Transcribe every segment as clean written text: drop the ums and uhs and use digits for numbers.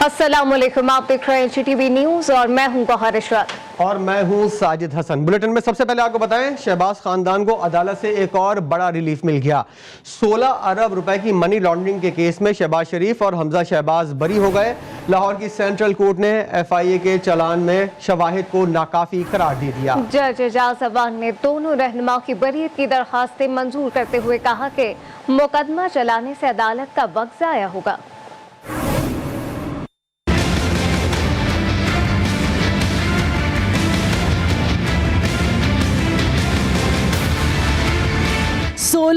अस्सलामुअलैकुम, आप देख रहे हैं GTV न्यूज और मैं हूं गौहर इशरत और मैं हूं साजिद हसन। बुलेटिन में सबसे पहले आपको बताएं, शहबाज खानदान को अदालत से एक और बड़ा रिलीफ मिल गया। 16 अरब रुपए की मनी लॉन्ड्रिंग के केस में शहबाज शरीफ और हमजा शहबाज बरी हो गए। लाहौर की सेंट्रल कोर्ट ने FIA के चालान में शवाहिद को नाकाफी करार दे दिया। जज एजाज अवान ने दोनों रहनुमाओं की बरीयत की दरखास्तें मंजूर करते हुए कहा कि मुकदमा चलाने से अदालत का वक्त जाया होगा।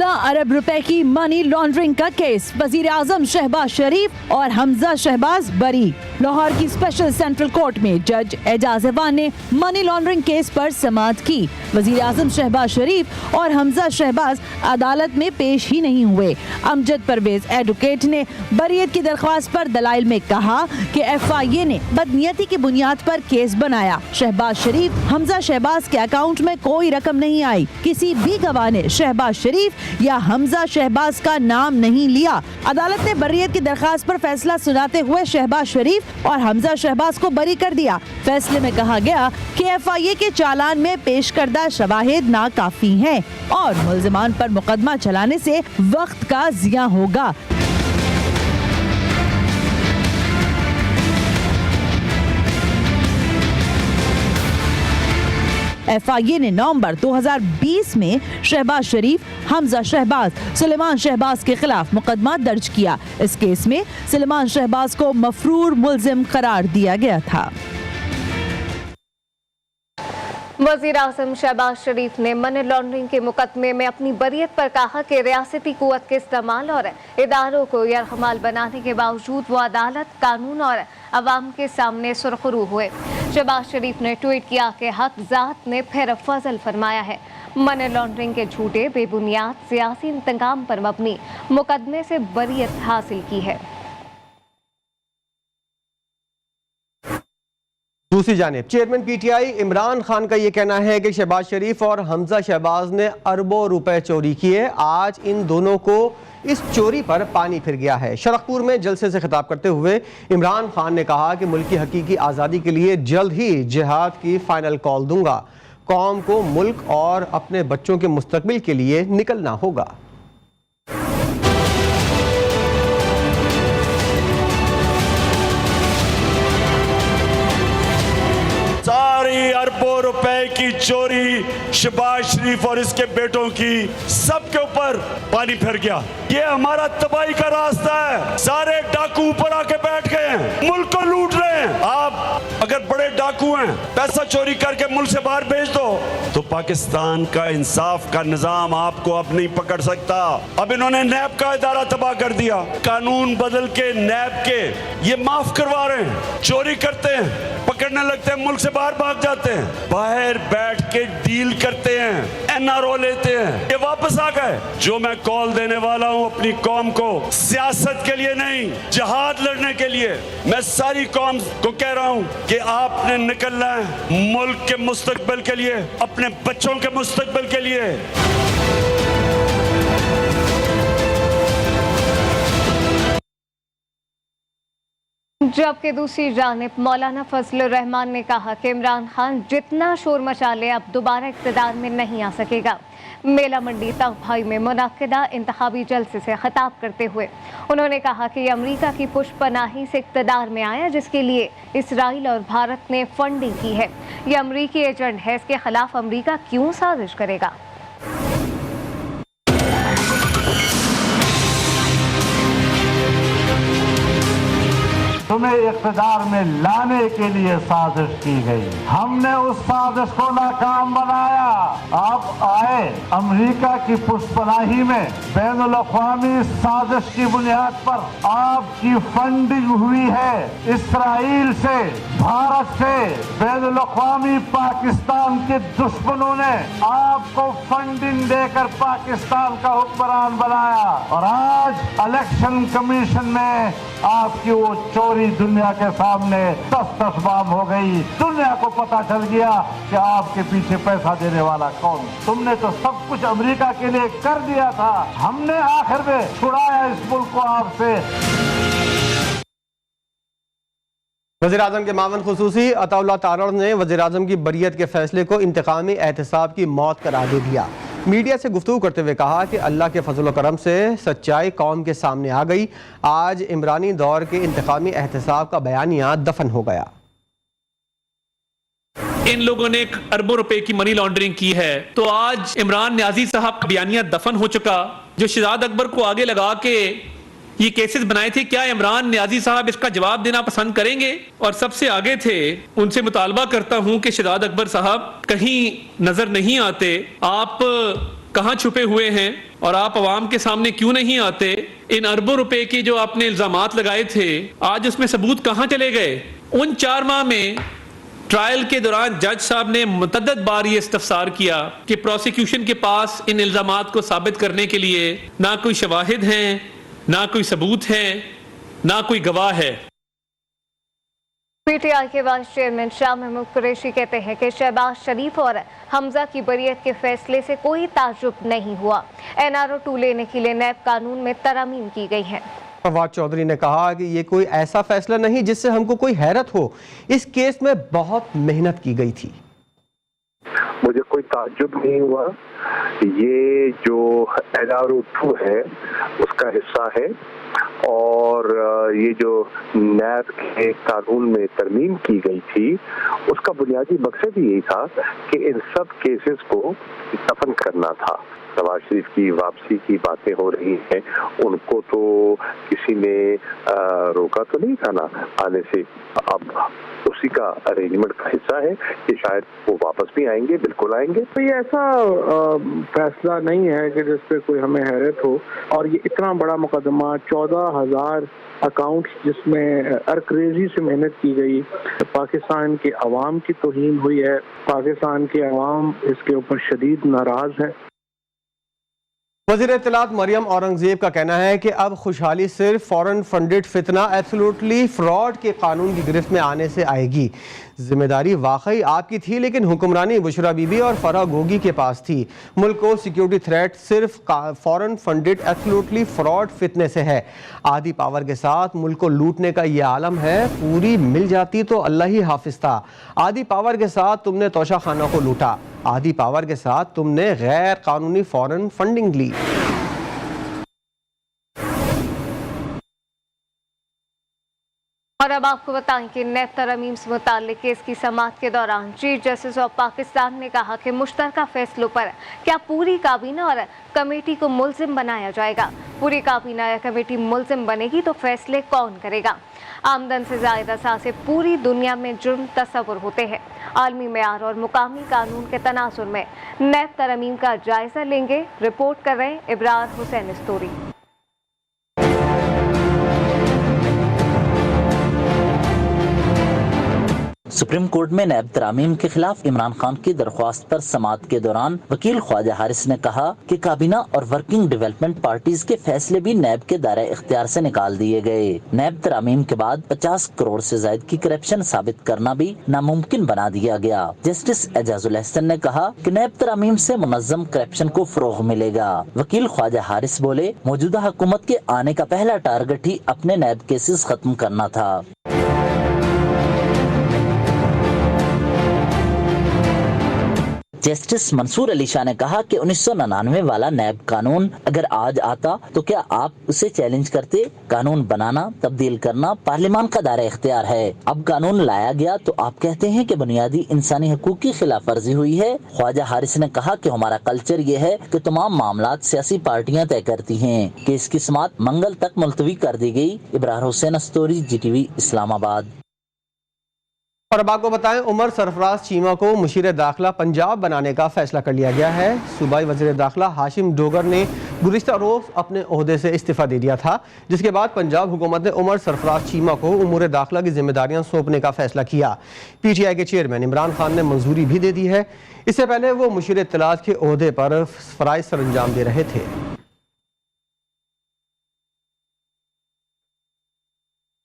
अरब रुपए की मनी लॉन्ड्रिंग का केस, वजीर आजम शहबाज शरीफ और हमजा शहबाज बरी। लाहौर की स्पेशल सेंट्रल कोर्ट में जज एजाज अवान ने मनी लॉन्ड्रिंग केस पर समाअत की। वजीर आजम शहबाज शरीफ और हमजा शहबाज अदालत में पेश ही नहीं हुए। अमजद परवेज एडवोकेट ने बरीयत की दरख्वास्त पर दलाइल में कहा कि FIA ने बदनीयती की बुनियाद पर केस बनाया। शहबाज शरीफ हमजा शहबाज के अकाउंट में कोई रकम नहीं आई। किसी भी गवाह ने शहबाज शरीफ या हमजा शहबाज का नाम नहीं लिया। अदालत ने बरीयत की दरखास्त पर फैसला सुनाते हुए शहबाज शरीफ और हमजा शहबाज को बरी कर दिया। फैसले में कहा गया कि FIA के चालान में पेश करदा शवाहिद नाकाफी हैं और मुल्जिमान पर मुकदमा चलाने से वक्त का जिया होगा। FIA ने नवंबर 2020 में शहबाज शरीफ, हमजा शहबाज, सुलेमान शहबाज के खिलाफ मुकदमा दर्ज किया। इस केस में सुलेमान शहबाज को मफरूर मुल्जिम करार दिया गया था। वजीर आजम शहबाज शरीफ ने मनी लॉन्ड्रिंग के मुकदमे में अपनी बरीयत पर कहा कि रियासती कुव्वत के इस्तेमाल और इदारों को यरगमाल बनाने के बावजूद वो अदालत, कानून और अवाम के सामने सुरखरू हुए। शहबाज शरीफ ने ट्वीट किया कि हक ज़ात ने फिर फजल फरमाया है। मनी लॉन्ड्रिंग के झूठे, बेबुनियाद सियासी इंतकाम पर मबनी मुकदमे से बरीयत हासिल की है। दूसरी जानिब चेयरमैन PTI इमरान खान का ये कहना है कि शहबाज शरीफ और हमजा शहबाज ने अरबों रुपए चोरी किए। आज इन दोनों को इस चोरी पर पानी फिर गया है। शरकपुर में जलसे से खिताब करते हुए इमरान खान ने कहा कि मुल्क की हकीकी आज़ादी के लिए जल्द ही जिहाद की फाइनल कॉल दूंगा। कौम को मुल्क और अपने बच्चों के मुस्तकबिल के लिए निकलना होगा। सारी अरबों रुपए की चोरी शहबाज शरीफ और इसके बेटों की सबके ऊपर पानी फिर गया। ये हमारा तबाही का रास्ता है। सारे डाकू ऊपर आके बैठ गए हैं, मुल्क को लूट रहे हैं। आप अगर बड़े डाकू हैं, पैसा चोरी करके मुल्क से बाहर भेज दो तो पाकिस्तान का इंसाफ का निजाम आपको अब नहीं पकड़ सकता। अब इन्होंने नैब का इदारा तबाह कर दिया। कानून बदल के नैब के ये माफ करवा रहे हैं। चोरी करते हैं, पकड़ने लगते हैं, मुल्क से बाहर भाग जाते हैं, बाहर बैठ के डील करते हैं, NRO लेते हैं। ये वापस आ गए। जो मैं कॉल देने वाला हूं अपनी कौम को, सियासत के लिए नहीं, जिहाद लड़ने के लिए, मैं सारी कौम को कह रहा हूं कि आपने निकलना है मुल्क के मुस्तकबिल के लिए, अपने बच्चों के मुस्तकबिल के लिए। जबकि दूसरी जानिब मौलाना फजलुर रहमान ने कहा कि इमरान खान जितना शोर मचा ले अब दोबारा इक़्तिदार में नहीं आ सकेगा। मेला मंडी तगभाई में मुनक्किदा इंतखाबी जलसे से खिताब करते हुए उन्होंने कहा कि अमेरिका की पुष्पनाही से इक़्तिदार में आया, जिसके लिए इसराइल और भारत ने फंडिंग की है। ये अमरीकी एजेंट है, इसके खिलाफ अमरीका क्यों साजिश करेगा। तुम्हें इक़्तिदार में लाने के लिए साजिश की गई। हमने उस साजिश को नाकाम बनाया। अब आए अमेरिका की पुष्पनाही में बैनुल-अक़वामी साजिश की बुनियाद पर आपकी फंडिंग हुई है। इसराइल से, भारत से, बैनुल-अक़वामी पाकिस्तान के दुश्मनों ने आपको फंडिंग देकर पाकिस्तान का हुक्मरान बनाया और आज इलेक्शन कमीशन में आपकी वो चोरी दुनिया के सामने तस बाम हो गई। दुनिया को पता चल गया कि आपके पीछे पैसा देने वाला कौन। तुमने तो सब कुछ अमेरिका के लिए कर दिया था, हमने आखिर में छुड़ाया इस मुल्क को आपसे। वज़ीर-ए-आज़म के मावन खुसूसी अताउल्लाह तारड़ ने वज़ीर-ए-आज़म की बरियत के फैसले को इंतकामी एहतसाब की मौत करार दे दिया। मीडिया से गुफ्तगू करते हुए कहा कि अल्लाह के फजल करम से सच्चाई कौम के सामने आ गई। आज इमरानी दौर के इंतकामी एहतसाब का बयानिया दफन हो गया। इन लोगों ने अरबों रुपए की मनी लॉन्ड्रिंग की है, तो आज इमरान न्याजी साहब का बयानिया दफन हो चुका। जो शहजाद अकबर को आगे लगा के ये केसेस बनाए थे, क्या इमरान न्याजी साहब इसका जवाब देना पसंद करेंगे? और सबसे आगे थे, उनसे मुतालबा करता हूं कि शहजाद अकबर साहब कहीं नजर नहीं आते, आप कहां छुपे हुए हैं और आप अवाम के सामने क्यों नहीं आते? इन अरबों रुपए के जो आपने इल्जामात लगाए थे, आज उसमें सबूत कहां चले गए? उन 4 माह में ट्रायल के दौरान जज साहब ने मुतद्दद बार ये इस्तफसार किया कि प्रोसिक्यूशन के पास इन इल्जामात को साबित करने के लिए ना कोई शवाहिद हैं, ना कोई सबूत है, ना कोई गवाह है। पीटीआई के वाइस चेयरमैन शाह महमूद कुरैशी कहते हैं कि शहबाज शरीफ और हमजा की बरियत के फैसले से कोई ताज्जुब नहीं हुआ। NRO 2 लेने के लिए नैब कानून में तरमीम की गई है। फवाद चौधरी ने कहा कि ये कोई ऐसा फैसला नहीं जिससे हमको कोई हैरत हो। इस केस में बहुत मेहनत की गई थी। मुझे कोई ताज्जुब नहीं हुआ। ये जो NRO 2 है उसका हिस्सा है और ये जो नैब के कानून में तरमीम की गई थी उसका बुनियादी मकसद यही था कि इन सब केसेस को दफन करना था। शहबाज शरीफ की वापसी की बातें हो रही हैं, उनको तो किसी ने रोका तो नहीं था ना आने से। अब उसी का अरेंजमेंट का हिस्सा है कि शायद वो वापस भी आएंगे, बिल्कुल आएंगे। तो ये ऐसा फैसला नहीं है कि जिस पे कोई हमें हैरत हो। और ये इतना बड़ा मुकदमा, 14,000 अकाउंट्स जिसमें अरक्रेजी से मेहनत की गई, पाकिस्तान के अवाम की तौहीन हुई है। पाकिस्तान के अवाम इसके ऊपर शदीद नाराज है। वज़ीर इत्तलात मरियम औरंगज़ेब का कहना है कि अब खुशहाली सिर्फ फॉरेन फंडेड फितना एब्सोल्युटली फ्रॉड के कानून की गिरफ्त में आने से आएगी। जिम्मेदारी वाकई आपकी थी, लेकिन हुक्मरानी बुशरा बीबी और फराह गोगी के पास थी। मुल्क को सिक्योरिटी थ्रेट सिर्फ फॉरेन फंडेड एब्सोल्युटली फ्रॉड फितने से है। आधी पावर के साथ मुल्क को लूटने का ये आलम है। पूरी मिल जाती तो अल्लाह ही हाफिज था। आधी पावर के साथ तुमने तोशा खाना को लूटा, आधी पावर के साथ तुमने गैर कानूनी फॉरेन फंडिंग ली। और अब आपको बताएं कि नैब तरमीम से मुताल्लिक केस की समाअत के दौरान चीफ जस्टिस ऑफ पाकिस्तान ने कहा कि मुश्तरका फैसलों पर क्या पूरी काबीना और कमेटी को मुल्जिम बनाया जाएगा। पूरी काबीना या कमेटी मुल्जिम बनेगी तो फैसले कौन करेगा। आमदन से ज़ायदा असासे पूरी दुनिया में जुर्म तस्वुर होते हैं। आलमी मेयार और मुकामी कानून के तनाजुर में नैब तरमीम का जायजा लेंगे। रिपोर्ट कर रहे हैं इब्रार हुसैन स्तूरी। सुप्रीम कोर्ट में नैब तरामीम के खिलाफ इमरान खान की दरख्वास्त पर समाअत के दौरान वकील ख्वाजा हारिस ने कहा कि काबीना और वर्किंग डेवलपमेंट पार्टीज के फैसले भी नैब के दायरे इख्तियार से निकाल दिए गए। नैब तरामीम के बाद 50 करोड़ से ज्यादा की करप्शन साबित करना भी नामुमकिन बना दिया गया। जस्टिस एजाजुल एहसन ने कहा कि नैब तरामीम से मुनज़्ज़म करप्शन को फरोग मिलेगा। वकील ख्वाजा हारिस बोले, मौजूदा हुकूमत के आने का पहला टारगेट ही अपने नैब केसेस खत्म करना था। जस्टिस मंसूर अली शाह ने कहा कि 1999 वाला नैब कानून अगर आज आता तो क्या आप उसे चैलेंज करते? कानून बनाना, तब्दील करना पार्लियामान का दायरा इख्तियार है। अब कानून लाया गया तो आप कहते हैं कि बुनियादी इंसानी हकूक की खिलाफ वर्जी हुई है। ख्वाजा हारिस ने कहा कि हमारा कल्चर ये है कि तमाम मामलात सियासी पार्टियां तय करती हैं। केस की समाअत मंगल तक मुलतवी कर दी गई। इब्रार हुसैन स्तूरी, GTV इस्लामाबाद। और अब आपको बताएं, उमर सरफराज चीमा को मुशीर दाखिला पंजाब बनाने का फैसला कर लिया गया है। सूबाई वज़ीर दाखिला हाशिम डोगर ने गुज़िश्ता रोज़ अपने ओहदे से इस्तीफ़ा दे दिया था, जिसके बाद पंजाब हुकूमत ने उमर सरफराज चीमा को उमूर दाखिला की जिम्मेदारियां सौंपने का फैसला किया। PTI के चेयरमैन इमरान खान ने मंजूरी भी दे दी है। इससे पहले वो मुशीर इत्तलात के ओहदे पर फ़राइज़ सर अंजाम दे रहे थे।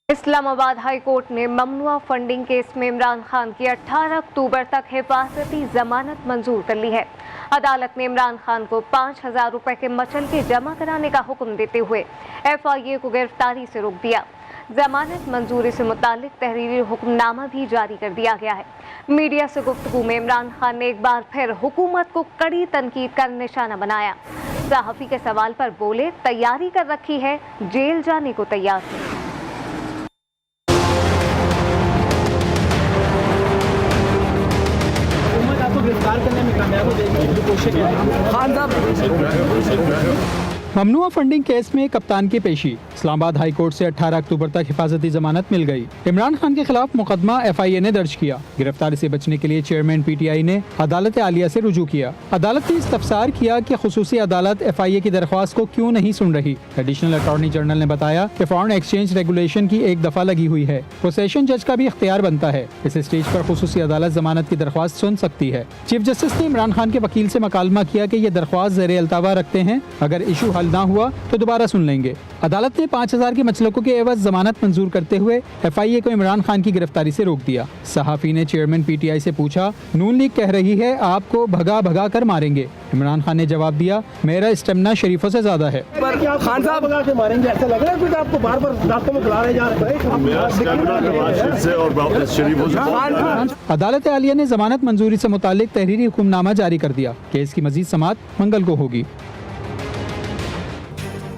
इस्लामाबाद हाई कोर्ट ने ममनुआ फंडिंग केस में इमरान खान की 18 अक्टूबर तक हिफाजती जमानत मंजूर कर ली है। अदालत ने इमरान खान को 5,000 रुपए के मचल के जमा कराने का हुक्म देते हुए FIA को गिरफ्तारी से रोक दिया। जमानत मंजूरी से मुतालिक तहरीरी हुक्मनामा भी जारी कर दिया गया है। मीडिया से गुफ्तगू में इमरान खान ने एक बार फिर हुकूमत को कड़ी तनकीद का निशाना बनाया। सहाफी के सवाल पर बोले, तैयारी कर रखी है, जेल जाने को तैयार है। गिरफ्तार करने में कामयाब हो जाएगी कोशिश खान साहब। ममनुआ फंडिंग केस में कप्तान की पेशी। इस्लामाबाद हाई कोर्ट से 18 अक्टूबर तक हिफाजती जमानत मिल गई। इमरान खान के खिलाफ मुकदमा FIA ने दर्ज किया। गिरफ्तारी से बचने के लिए चेयरमैन PTI ने अदालत आलिया से रुजू किया। अदालत ने इस्तफसार किया कि खुसूसी अदालत FIA की दरख्वास्त को क्यों नहीं सुन रही। एडिशनल अटॉर्नी जनरल ने बताया कि फॉरेन एक्सचेंज रेगुलेशन की एक दफा लगी हुई है, तो सेशन जज का भी इख्तियार बनता है। इस स्टेज पर खुसूसी अदालत जमानत की दरख्वास्त सुन सकती है। चीफ जस्टिस ने इमरान खान के वकील से मकालमा किया कि ये दरख्वास्त ज़ेरे अल्तावा रखते हैं, अगर इशू हल ना हुआ तो दोबारा सुन लेंगे। अदालत ने 5000 के मसलकों के एवज जमानत मंजूर करते हुए FIA को इमरान खान की गिरफ्तारी से रोक दिया। सहाफी ने चेयरमैन PTI से पूछा, नून लीग कह रही है आपको भगा भगा कर मारेंगे। इमरान खान ने जवाब दिया, मेरा स्टेमिना शरीफों से ज्यादा है। खान साहब भगा के मारेंगे ऐसा लग रहा है, कुछ आपको बार बार रास्तों में बुला रहे जा रहे हैं। अदालत आलिया ने जमानत मंजूरी से मुतालिक तहरीरी हुक्मनामा जारी कर दिया। केस की मजीद समाअत मंगल को होगी।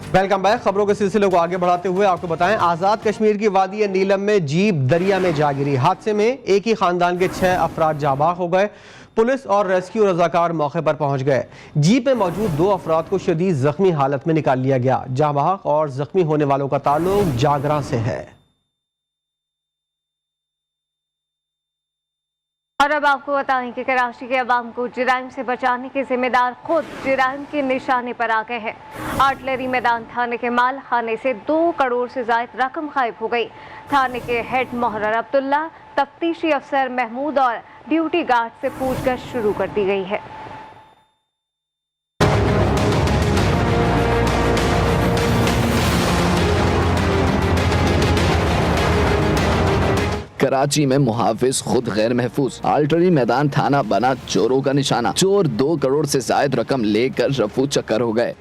Welcome back. खबरों के सिलसिले को आगे बढ़ाते हुए आपको बताएं, आज़ाद कश्मीर की वादी नीलम में जीप दरिया में जा गिरी। हादसे में एक ही खानदान के 6 अफराद जाबाक हो गए। पुलिस और रेस्क्यू रजाकार मौके पर पहुंच गए। जीप में मौजूद 2 अफराद को शदीद जख्मी हालत में निकाल लिया गया। जाबाक और जख्मी होने वालों का ताल्लुक जागरा से है। और अब आपको बताएं कि कराची के अवाम को जराइम से बचाने के जिम्मेदार खुद जराइम के निशाने पर आ गए हैं। आर्टिलरी मैदान थाने के माल खाने से 2 करोड़ से ज्यादा रकम गायब हो गई। थाने के हेड मोहर्रर अब्दुल्ला, तफ्तीशी अफसर महमूद और ड्यूटी गार्ड से पूछताछ शुरू कर दी गई है। कराची में मुहाफिज खुद गैर महफूज। आल्टरी मैदान थाना बना चोरों का निशाना। चोर 2 करोड़ से ज्यादा रकम लेकर रफू चक्कर हो गए।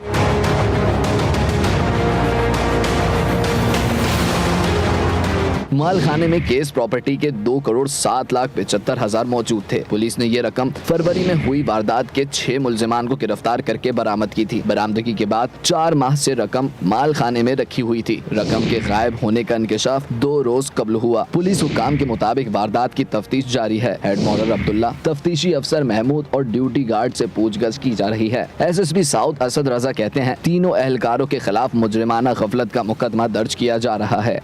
माल खाने में केस प्रॉपर्टी के 2 करोड़ 7,75,000 मौजूद थे। पुलिस ने ये रकम फरवरी में हुई वारदात के 6 मुल्जिमान को गिरफ्तार करके बरामद की थी। बरामदगी के बाद 4 माह से रकम माल खाने में रखी हुई थी। रकम के गायब होने का इंकशाफ 2 रोज कबल हुआ। पुलिस हुकाम के मुताबिक वारदात की तफ्तीश जारी है। हेड मोहर्रर अब्दुल्ला, तफ्तीशी अफसर महमूद और ड्यूटी गार्ड से पूछताछ की जा रही है। SSP साउथ असद रजा कहते हैं, तीनों एहलकारों के खिलाफ मुजरिमाना गफलत का मुकदमा दर्ज किया जा रहा है।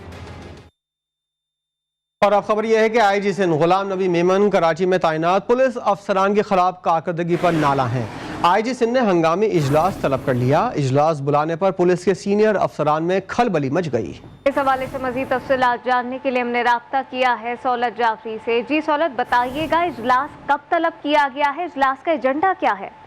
और अब खबर यह है कि IG सिंध गुलाम नबी मेमन कराची में तैनात पुलिस अफसरान के खिलाफ कारकर्दगी पर नाला हैं। IG सिंध ने हंगामी इजलास तलब कर लिया। इजलास बुलाने पर पुलिस के सीनियर अफसरान में खलबली मच गई। इस हवाले से मजीद तफसीलात जानने के लिए हमने राब्ता किया है सौलत जाफरी से। जी सौलत, बताइएगा इजलास कब तलब किया गया है, इजलास का एजेंडा क्या है?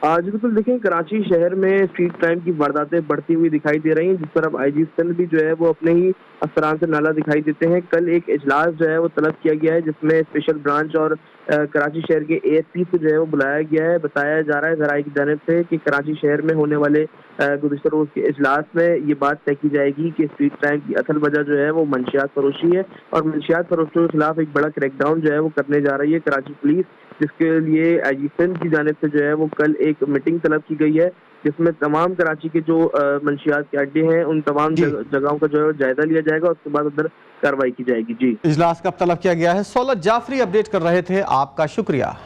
आज बिल्कुल देखें, कराची शहर में स्ट्रीट क्राइम की वारदातें बढ़ती हुई दिखाई दे रही हैं, जिस पर अब IG सिंध भी जो है वो अपने ही अफसरान से नाला दिखाई देते हैं। कल एक इजलास जो है वो तलब किया गया है, जिसमें स्पेशल ब्रांच और कराची शहर के ASP को जो है वो बुलाया गया है। बताया जा रहा है ज़राए की जानिब से कि कराची शहर में होने वाले गुज़िश्ता रोज़ के इजलास में ये बात तय की जाएगी कि स्ट्रीट क्राइम की असल वजह जो है वो मंशियात फरोशी है और मंशियात फरोशों के खिलाफ एक बड़ा क्रैकडाउन जो है वो करने जा रही है कराची पुलिस, जिसके लिए IG सिंध की जानिब से जो है वो कल एक मीटिंग तलब की गई है, जिसमें तमाम कराची के जो मंशियात के अड्डे हैं उन तमाम जगहों का जो है जायजा लिया जाएगा और उसके बाद अंदर कार्रवाई की जाएगी। जी, इजलास कब तलब किया गया है? सौलत जाफरी अपडेट कर रहे थे, आपका शुक्रिया।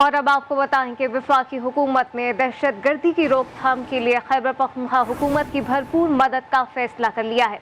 और अब आपको बताएं कि वफाकी हुकूमत ने दहशतगर्दी की रोकथाम के लिए खैबर पख्तूनख्वा हुकूमत की भरपूर मदद का फैसला कर लिया है।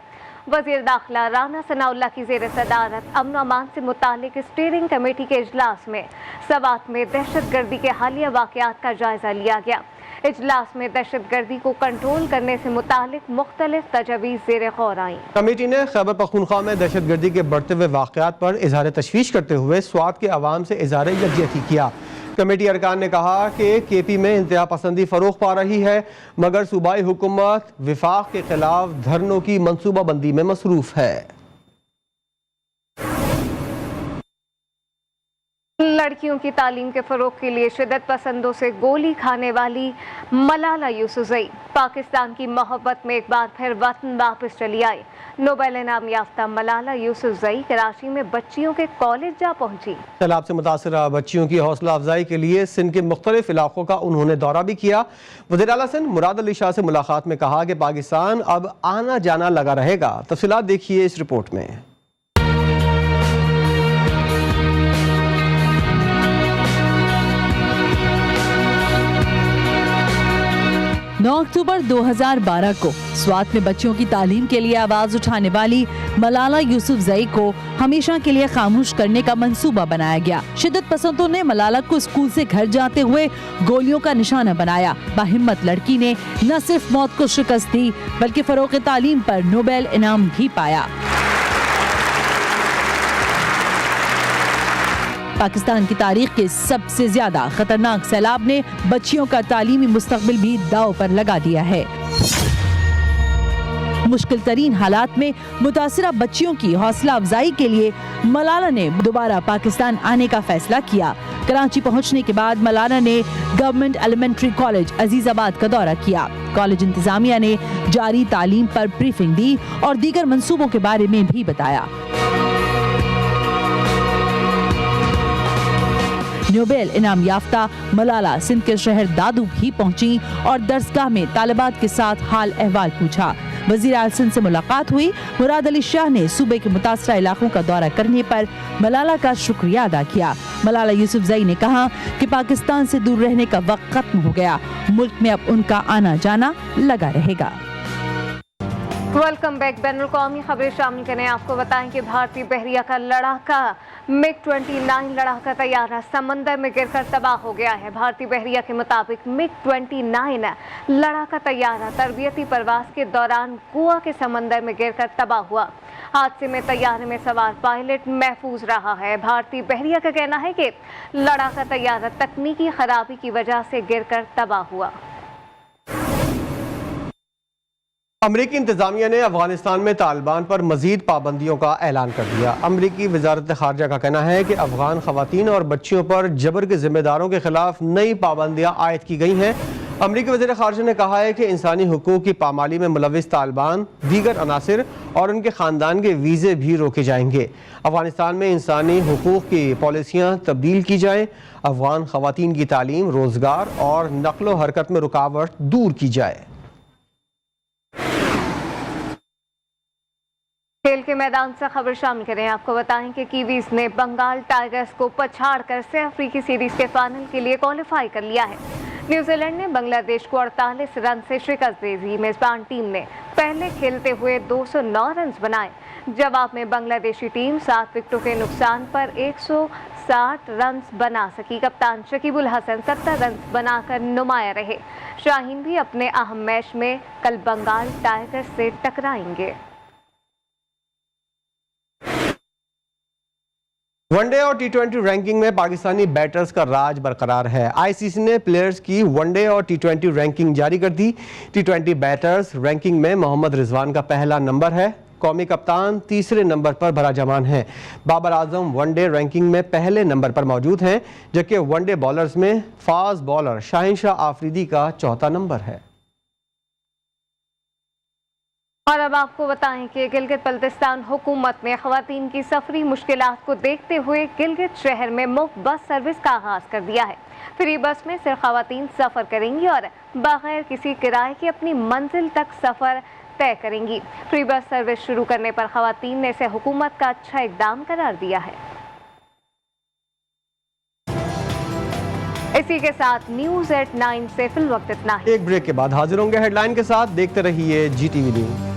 वज़ीर दाखिला राना सनाउल्लाह की ज़ेर सदारत अमन अमान से मुतालिक स्टीयरिंग कमेटी के इजलास में सवात में दहशतगर्दी के हालिया वाक़यात का जायजा लिया गया। इजलास में दहशतगर्दी को कंट्रोल करने से मुतालिक मुख्तलिफ तजवीज़ ज़ेर गौर आई। कमेटी ने खैबर पख्तूनख्वा में दहशतगर्दी के बढ़ते हुए वाक़यात पर इजहार तशवीश करते हुए स्वात के अवाम से इजहार यकजहती किया। कमेटी अरकान ने कहा कि KP में इंतहा पसंदी फरोग पा रही है, मगर सूबाई हुकूमत विफाक के खिलाफ धरनों की मनसूबाबंदी में मसरूफ है। लड़कियों की तालीम के फरोग के लिए शिद्दत पसंदों से गोली खाने वाली मलाला यूसुफजई पाकिस्तान की मोहब्बत में एक बार फिर वतन वापस चली आई। नोबेल इनाम याफ्ता मलाला यूसुफजई कराची में बच्चियों के कॉलेज जा पहुंची। सैलाब से मुतासरा बच्चियों की हौसला अफजाई के लिए सिंध के मुख्तलिफ इलाकों का उन्होंने दौरा भी किया। वज़ीर आला सिंध मुराद अली शाह से मुलाकात में कहा कि पाकिस्तान अब आना जाना लगा रहेगा। तफसीलात देखिए इस रिपोर्ट में। 9 अक्टूबर 2012 को स्वात में बच्चियों की तालीम के लिए आवाज उठाने वाली मलाला यूसुफजई को हमेशा के लिए खामोश करने का मंसूबा बनाया गया। शिद्दत पसंदों ने मलाला को स्कूल से घर जाते हुए गोलियों का निशाना बनाया। बाहिम्मत लड़की ने न सिर्फ मौत को शिकस्त दी बल्कि फरोग़ तालीम पर नोबेल इनाम भी पाया। पाकिस्तान की तारीख के सबसे ज्यादा खतरनाक सैलाब ने बच्चियों का तालीमी मुस्तकबिल भी दांव पर लगा दिया है। मुश्किल तरीन हालात में मुतासिरा बच्चियों की हौसला अफजाई के लिए मलाला ने दोबारा पाकिस्तान आने का फैसला किया। कराची पहुंचने के बाद मलाला ने गवर्नमेंट एलिमेंट्री कॉलेज अजीजाबाद का दौरा किया। कॉलेज इंतजामिया ने जारी तालीम पर ब्रीफिंग दी और दीगर मंसूबों के बारे में भी बताया। नोबेल इनाम याफ्ता मलाला सिंध के शहर दादू भी पहुंची और दरसगाह में तालिबात के साथ हाल अहवाल पूछा। वज़ीर आला सिंध से मुलाकात हुई। मुराद अली शाह ने सूबे के मुतासरा इलाकों का दौरा करने पर मलाला का शुक्रिया अदा किया। मलाला यूसुफजई ने कहा कि पाकिस्तान से दूर रहने का वक्त खत्म हो गया, मुल्क में अब उनका आना जाना लगा रहेगा। Welcome back. बैनुल-अक़वामी खबरें शामिल करें। आपको बताएं कि भारतीय बहरिया का लड़ाका MiG-29 लड़ाका तैयारा समंदर में गिरकर तबाह हो गया है। भारतीय बहरिया के मुताबिक MiG-29 लड़ाका तैयारा तरबियती परवाज के दौरान गोवा के समंदर में गिरकर तबाह हुआ। हादसे में तैयारे में सवार पायलट महफूज रहा है। भारतीय बहरिया का कहना है कि लड़ाका तैयारा तकनीकी खराबी की वजह से गिरकर तबाह हुआ। अमरीकी इंतजामिया ने अफगानिस्तान में तालिबान पर मजीद पाबंदियों का ऐलान कर दिया। अमरीकी वजारत खारजा का कहना है कि अफगान खवातीन और बच्चियों पर जबर के जिम्मेदारों के खिलाफ नई पाबंदियां आयद की गई हैं। अमरीकी वज़ीर खारजा ने कहा है कि इंसानी हुकूक की पामाली में मुलविस तालिबान, दीगर अनासिर और उनके ख़ानदान के वीज़े भी रोके जाएंगे। अफगानिस्तान में इंसानी हुकूक की पॉलिसियाँ तब्दील की जाएँ, अफगान खवातीन की तालीम, रोज़गार और नकलो हरकत में रुकावट दूर की जाए। खेल के मैदान से खबर शामिल करें। आपको बताएं कि कीवीज ने बंगाल टाइगर्स को पछाड़कर से अफ्रीकी सीरीज के फाइनल के लिए क्वालिफाई कर लिया है। न्यूजीलैंड ने बांग्लादेश को 48 रन से शिकस्त दे दी। मेजबान टीम ने पहले खेलते हुए 209 रन बनाए। जवाब में बांग्लादेशी टीम 7 विकेटों के नुकसान पर 160 रन बना सकी। कप्तान शकीबुल हसन 70 रन बनाकर नुमाया रहे। शाहीन भी अपने अहम मैच में कल बंगाल टाइगर्स से टकराएंगे। वनडे और T20 रैंकिंग में पाकिस्तानी बैटर्स का राज बरकरार है। आईसीसी ने प्लेयर्स की वनडे और T20 रैंकिंग जारी कर दी। T20 बैटर्स रैंकिंग में मोहम्मद रिजवान का पहला नंबर है। कौमी कप्तान तीसरे नंबर पर भराजमान है। बाबर आजम वनडे रैंकिंग में पहले नंबर पर मौजूद हैं, जबकि वनडे बॉलर्स में फास्ट बॉलर शाहीन शाह आफरीदी का चौथा नंबर है। और अब आपको बताएं कि गिलगित बल्तिस्तान हुकूमत ने खवातीन की सफरी मुश्किलात को देखते हुए गिलगित शहर में मुफ्त बस सर्विस का आगाज कर दिया है। फ्री बस में सिर्फ खवातीन सफर करेंगी और बगैर किसी किराए के अपनी मंजिल तक सफर तय करेंगी। फ्री बस सर्विस शुरू करने पर खवातीन ने इसे हुकूमत का अच्छा इकदाम करार दिया है। इसी के साथ न्यूज़ एट 9 से फिल वक्त इतना ही। एक ब्रेक के बाद हाजिर होंगे हेडलाइन के साथ। देखते रहिए GTV न्यूज़।